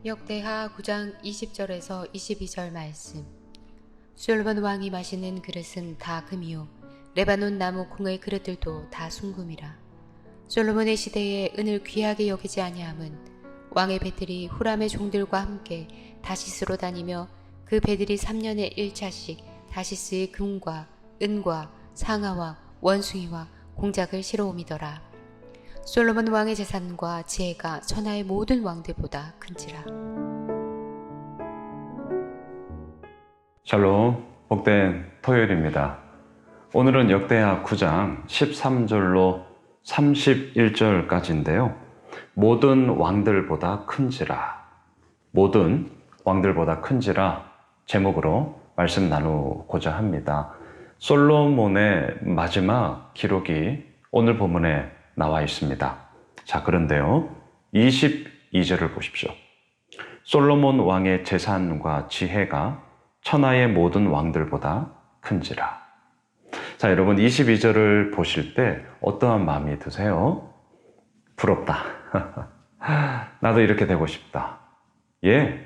역대하 9장 20절에서 22절 말씀. 솔로몬 왕이 마시는 그릇은 다 금이요 레바논 나무 궁의 그릇들도 다 순금이라. 솔로몬의 시대에 은을 귀하게 여기지 아니함은 왕의 배들이 후람의 종들과 함께 다시스로 다니며 그 배들이 3년에 1차씩 다시스의 금과 은과 상아와 원숭이와 공작을 실어오미더라. 솔로몬 왕의 재산과 지혜가 천하의 모든 왕들보다 큰지라. 샬롬, 복된 토요일입니다. 오늘은 역대하 9장 13절로 31절까지인데요. 모든 왕들보다 큰지라, 모든 왕들보다 큰지라 제목으로 말씀 나누고자 합니다. 솔로몬의 마지막 기록이 오늘 본문에 나와 있습니다. 자, 그런데요, 22절을 보십시오. 솔로몬 왕의 재산과 지혜가 천하의 모든 왕들보다 큰지라. 자, 여러분 22절을 보실 때 어떠한 마음이 드세요? 부럽다. 나도 이렇게 되고 싶다. 예,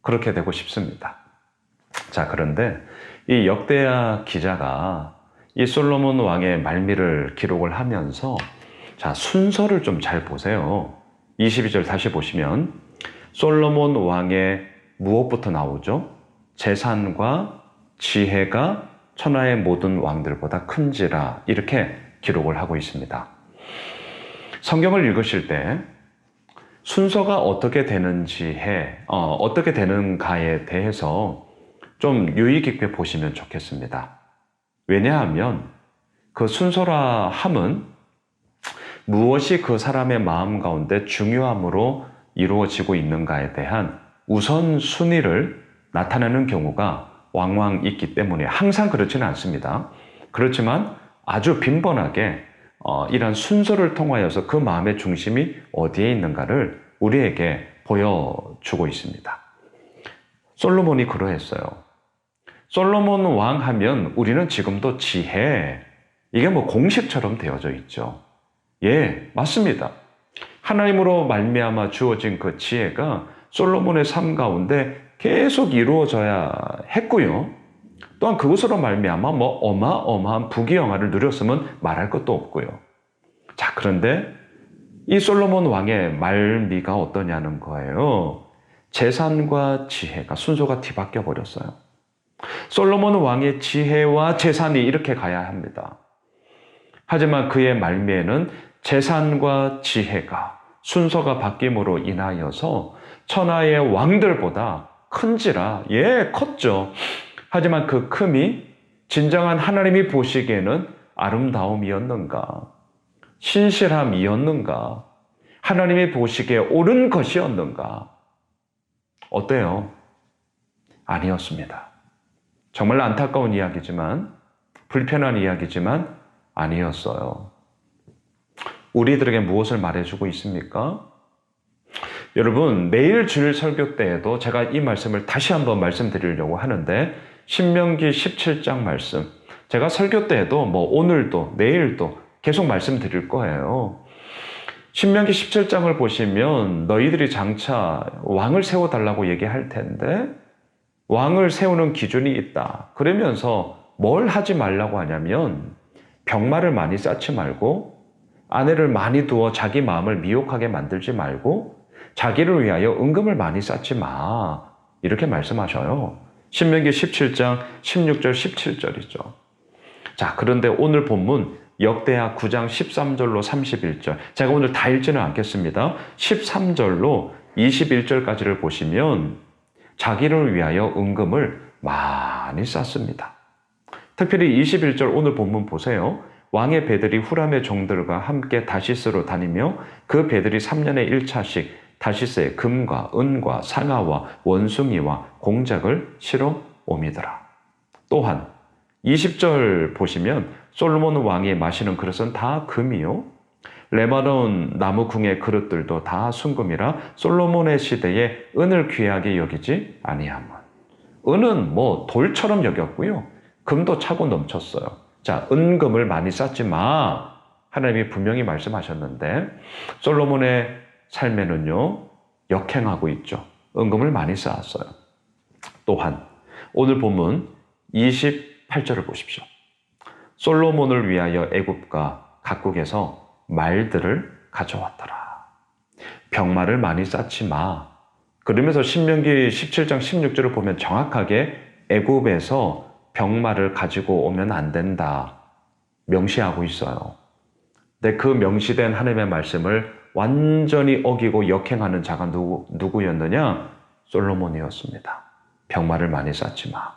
그렇게 되고 싶습니다. 자, 그런데 이 역대하 기자가 이 솔로몬 왕의 말미를 기록을 하면서 자, 순서를 좀 잘 보세요. 22절 다시 보시면 솔로몬 왕의 무엇부터 나오죠? 재산과 지혜가 천하의 모든 왕들보다 큰지라, 이렇게 기록을 하고 있습니다. 성경을 읽으실 때 순서가 어떻게 어떻게 되는가에 대해서 좀 유의 깊게 보시면 좋겠습니다. 왜냐하면 그 순서라 함은 무엇이 그 사람의 마음 가운데 중요함으로 이루어지고 있는가에 대한 우선순위를 나타내는 경우가 왕왕 있기 때문에 항상 그렇지는 않습니다. 그렇지만 아주 빈번하게 이런 순서를 통하여서 그 마음의 중심이 어디에 있는가를 우리에게 보여주고 있습니다. 솔로몬이 그러했어요. 솔로몬 왕 하면 우리는 지금도 지혜, 이게 뭐 공식처럼 되어져 있죠. 예, 맞습니다. 하나님으로 말미암아 주어진 그 지혜가 솔로몬의 삶 가운데 계속 이루어져야 했고요. 또한 그것으로 말미암아 뭐 어마어마한 부귀영화를 누렸으면 말할 것도 없고요. 자, 그런데 이 솔로몬 왕의 말미가 어떠냐는 거예요. 재산과 지혜가 순서가 뒤바뀌어 버렸어요. 솔로몬 왕의 지혜와 재산이 이렇게 가야 합니다. 하지만 그의 말미에는 재산과 지혜가 순서가 바뀜으로 인하여서 천하의 왕들보다 큰지라, 예, 컸죠. 하지만 그 큼이 진정한 하나님이 보시기에는 아름다움이었는가? 신실함이었는가? 하나님이 보시기에 옳은 것이었는가? 어때요? 아니었습니다. 정말 안타까운 이야기지만, 불편한 이야기지만 아니었어요. 우리들에게 무엇을 말해주고 있습니까? 여러분, 매일 주일 설교 때에도 제가 이 말씀을 다시 한번 말씀드리려고 하는데, 신명기 17장 말씀, 제가 설교 때에도 뭐 오늘도 내일도 계속 말씀드릴 거예요. 신명기 17장을 보시면 너희들이 장차 왕을 세워달라고 얘기할 텐데, 왕을 세우는 기준이 있다. 그러면서 뭘 하지 말라고 하냐면 병마를 많이 쌓지 말고, 아내를 많이 두어 자기 마음을 미혹하게 만들지 말고, 자기를 위하여 은금을 많이 쌓지 마, 이렇게 말씀하셔요. 신명기 17장 16절 17절이죠. 자, 그런데 오늘 본문 역대하 9장 13절로 31절, 제가 오늘 다 읽지는 않겠습니다. 13절로 21절까지를 보시면 자기를 위하여 은금을 많이 쌓습니다. 특별히 21절 오늘 본문 보세요. 왕의 배들이 후람의 종들과 함께 다시스로 다니며 그 배들이 3년에 1차씩 다시스에 금과 은과 상아와 원숭이와 공작을 실어 오미더라. 또한 20절 보시면 솔로몬 왕이 마시는 그릇은 다 금이요 레바논 나무 궁의 그릇들도 다 순금이라 솔로몬의 시대에 은을 귀하게 여기지 아니함은. 은은 뭐 돌처럼 여겼고요, 금도 차고 넘쳤어요. 자, 은금을 많이 쌓지 마, 하나님이 분명히 말씀하셨는데 솔로몬의 삶에는요 역행하고 있죠. 은금을 많이 쌓았어요. 또한 오늘 본문 28절을 보십시오. 솔로몬을 위하여 애굽과 각국에서 말들을 가져왔더라. 병마를 많이 쌓지 마. 그러면서 신명기 17장 16절을 보면 정확하게 애굽에서 병마를 가지고 오면 안 된다 명시하고 있어요. 근데 그 명시된 하나님의 말씀을 완전히 어기고 역행하는 자가 누구였느냐? 솔로몬이었습니다. 병마를 많이 쌓지 마.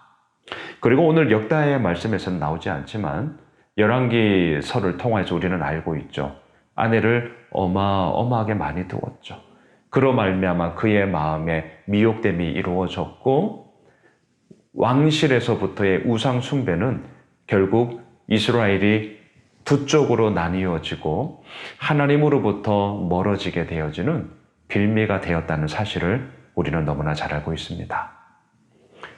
그리고 오늘 역다의 말씀에서는 나오지 않지만 열왕기서를 통해서 우리는 알고 있죠. 아내를 어마어마하게 많이 두었죠. 그로 말미암아 그의 마음에 미혹됨이 이루어졌고 왕실에서부터의 우상 숭배는 결국 이스라엘이 두 쪽으로 나뉘어지고 하나님으로부터 멀어지게 되어지는 빌미가 되었다는 사실을 우리는 너무나 잘 알고 있습니다.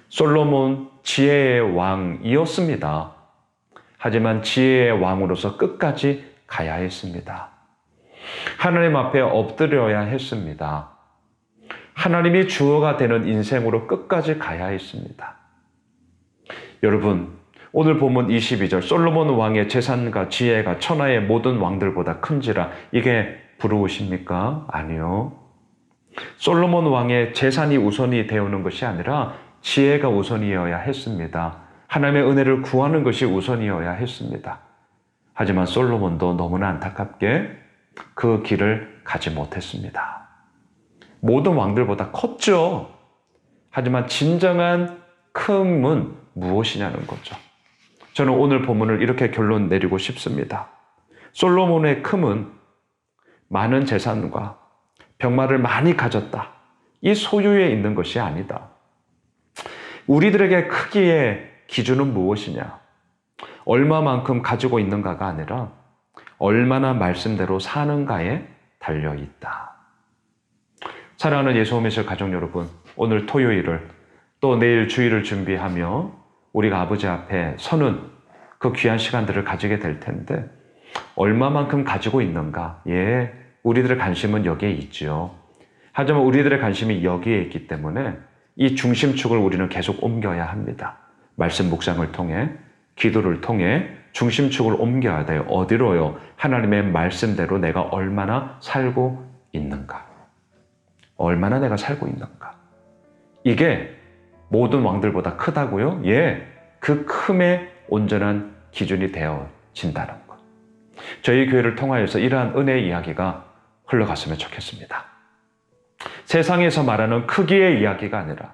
솔로몬 지혜의 왕이었습니다. 하지만 지혜의 왕으로서 끝까지 가야 했습니다. 하나님 앞에 엎드려야 했습니다. 하나님이 주어가 되는 인생으로 끝까지 가야 했습니다. 여러분, 오늘 본문 22절 솔로몬 왕의 재산과 지혜가 천하의 모든 왕들보다 큰지라 이게 부러우십니까? 아니요. 솔로몬 왕의 재산이 우선이 되어오는 것이 아니라 지혜가 우선이어야 했습니다. 하나님의 은혜를 구하는 것이 우선이어야 했습니다. 하지만 솔로몬도 너무나 안타깝게 그 길을 가지 못했습니다. 모든 왕들보다 컸죠. 하지만 진정한 큼은 무엇이냐는 거죠. 저는 오늘 본문을 이렇게 결론 내리고 싶습니다. 솔로몬의 큼은 많은 재산과 병마를 많이 가졌다. 이 소유에 있는 것이 아니다. 우리들에게 크기의 기준은 무엇이냐? 얼마만큼 가지고 있는가가 아니라 얼마나 말씀대로 사는가에 달려있다. 사랑하는 예수홈이실 가족 여러분, 오늘 토요일을 또 내일 주일을 준비하며 우리가 아버지 앞에 서는 그 귀한 시간들을 가지게 될 텐데 얼마만큼 가지고 있는가? 예, 우리들의 관심은 여기에 있죠. 하지만 우리들의 관심이 여기에 있기 때문에 이 중심축을 우리는 계속 옮겨야 합니다. 말씀 묵상을 통해, 기도를 통해 중심축을 옮겨야 돼요. 어디로요? 하나님의 말씀대로 내가 얼마나 살고 있는가? 얼마나 내가 살고 있는가? 이게 모든 왕들보다 크다고요? 예, 그 큼의 온전한 기준이 되어진다는 것. 저희 교회를 통하여서 이러한 은혜의 이야기가 흘러갔으면 좋겠습니다. 세상에서 말하는 크기의 이야기가 아니라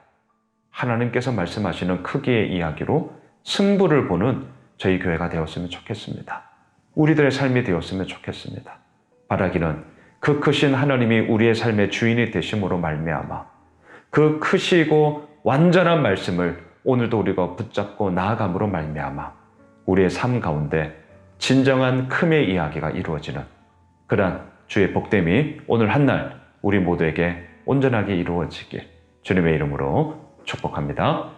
하나님께서 말씀하시는 크기의 이야기로 승부를 보는 저희 교회가 되었으면 좋겠습니다. 우리들의 삶이 되었으면 좋겠습니다. 바라기는 그 크신 하나님이 우리의 삶의 주인이 되심으로 말미암아 그 크시고 완전한 말씀을 오늘도 우리가 붙잡고 나아감으로 말미암아 우리의 삶 가운데 진정한 큼의 이야기가 이루어지는 그러한 주의 복됨이 오늘 한날 우리 모두에게 온전하게 이루어지길 주님의 이름으로 축복합니다.